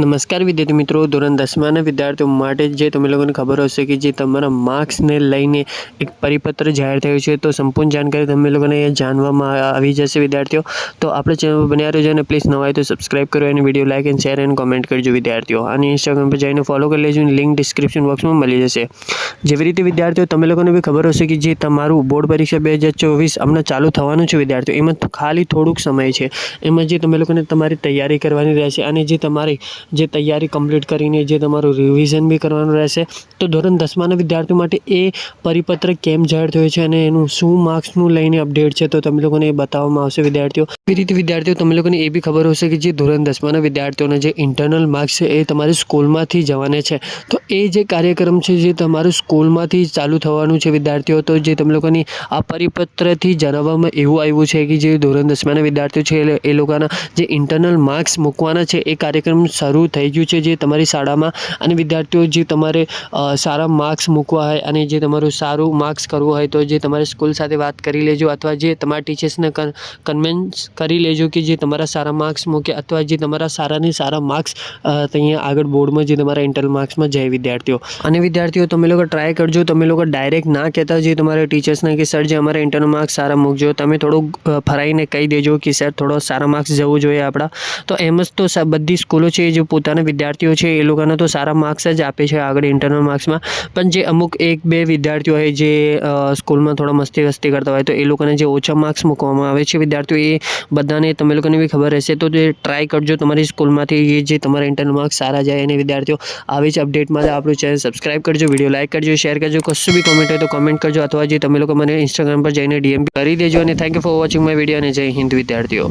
નમસ્કાર વિદ્યાર્થી મિત્રો, ધોરણ 10ના વિદ્યાર્થીઓ માટે જે તમે લોકોને ખબર હશે કે જે તમારા માર્ક્સને લઈને એક પરિપત્ર જાહેર થયું છે, તો સંપૂર્ણ જાણકારી તમે લોકોને જાણવામાં આવી જશે વિદ્યાર્થીઓ। તો આપણે ચેનલ બન્યા રહેજો અને પ્લીઝ નવા હોય તો સબસ્ક્રાઇબ કરો અને વિડીયો લાઇક એન્ડ શેર અને કોમેન્ટ કરજો વિદ્યાર્થીઓ। અને ઇન્સ્ટાગ્રામ પર જઈને ફોલો કરી લેજો, લિંક ડિસ્ક્રિપ્શન બોક્સમાં મળી જશે। જેવી રીતે વિદ્યાર્થીઓ તમે લોકોને બી ખબર હશે કે જે તમારું બોર્ડ પરીક્ષા 2024 હમણાં ચાલુ થવાનું છે વિદ્યાર્થીઓ, એમાં ખાલી થોડુંક સમય છે, એમાં જે તમે લોકોને તમારી તૈયારી કરવાની રહેશે અને જે તમારી જે તૈયારી કમ્પ્લીટ કરીને જે તમારું રિવિઝન બી કરવાનું રહેશે। તો ધોરણ 10ના વિદ્યાર્થીઓ માટે એ પરિપત્ર કેમ જાહેર થયો છે અને એનું શું માર્ક્સનું લઈને અપડેટ છે, તો તમે લોકોને એ બતાવવામાં આવશે વિદ્યાર્થીઓ। એવી રીતે વિદ્યાર્થીઓ તમે લોકોને એ બી ખબર હશે કે જે ધોરણ 10ના વિદ્યાર્થીઓના જે ઇન્ટરનલ માર્ક્સ છે એ તમારી સ્કૂલમાંથી જવાના છે। તો એ જે કાર્યક્રમ છે જે તમારું સ્કૂલમાંથી ચાલુ થવાનું છે વિદ્યાર્થીઓ। તો જે તમે લોકોની આ પરિપત્રથી જણાવવામાં એવું આવ્યું છે કે જે ધોરણ 10ના વિદ્યાર્થીઓ છે એ લોકોના જે ઇન્ટરનલ માર્ક્સ મૂકવાના છે એ કાર્યક્રમ શરૂ થઈ ગયું છે જે તમારી શાળામાં। અને વિદ્યાર્થીઓ જે તમારે સારા માર્ક્સ મૂકવા હોય અને જે તમારું સારું માર્ક્સ કરવું હોય તો જે તમારી સ્કૂલ સાથે વાત કરી લેજો, અથવા જે તમારા ટીચર્સને કન્વિન્સ કરી લેજો કે જે તમારા સારા માર્ક્સ મૂકે, અથવા જે તમારા સારા માર્ક્સ અહીંયા આગળ બોર્ડમાં જે તમારા ઇન્ટરનલ માર્ક્સમાં જાય વિદ્યાર્થીઓ। અને વિદ્યાર્થીઓ તમે લોકો ટ્રાય કરજો, તમે લોકો ડાયરેક્ટ ના કહેતા જે તમારા ટીચર્સને કે સર જે અમારા ઇન્ટરનલ માર્ક્સ સારા મૂકજો, તમે થોડુંક ફરાઈને કહી દેજો કે સર થોડો સારા માર્ક્સ જવું જોઈએ આપણા। તો એમ જ તો બધી સ્કૂલો છે જે પોતાના વિદ્યાર્થીઓ છે એ લોકોને તો સારા માર્ક્સ જ આપે છે આગળ ઇન્ટરનલ માર્ક્સમાં, પણ જે અમુક 1-2 વિદ્યાર્થીઓ હોય જે સ્કૂલમાં થોડા મસ્તી કરતા હોય તો એ લોકોને જે ઓછા માર્ક્સ મૂકવામાં આવે છે વિદ્યાર્થીઓ, એ બધાને તમે લોકોને બી ખબર હશે। તો જે ટ્રાય કરજો તમારી સ્કૂલમાંથી જે તમારા ઇન્ટરનલ માર્ક્સ સારા જાય। અને વિદ્યાર્થીઓ આવી જ અપડેટમાં આપણું ચેનલ સબસ્ક્રાઇબ કરજો, વિડીયો લાઇક કરજો, શેર કરજો, કશું બી કોમેન્ટ હોય તો કોમેન્ટ કરજો, અથવા જે તમે લોકો મને ઇન્સ્ટાગ્રામ પર જઈને DM કરી દેજો। અને thank you for watching my video, અને જય હિન્દ વિદ્યાર્થીઓ।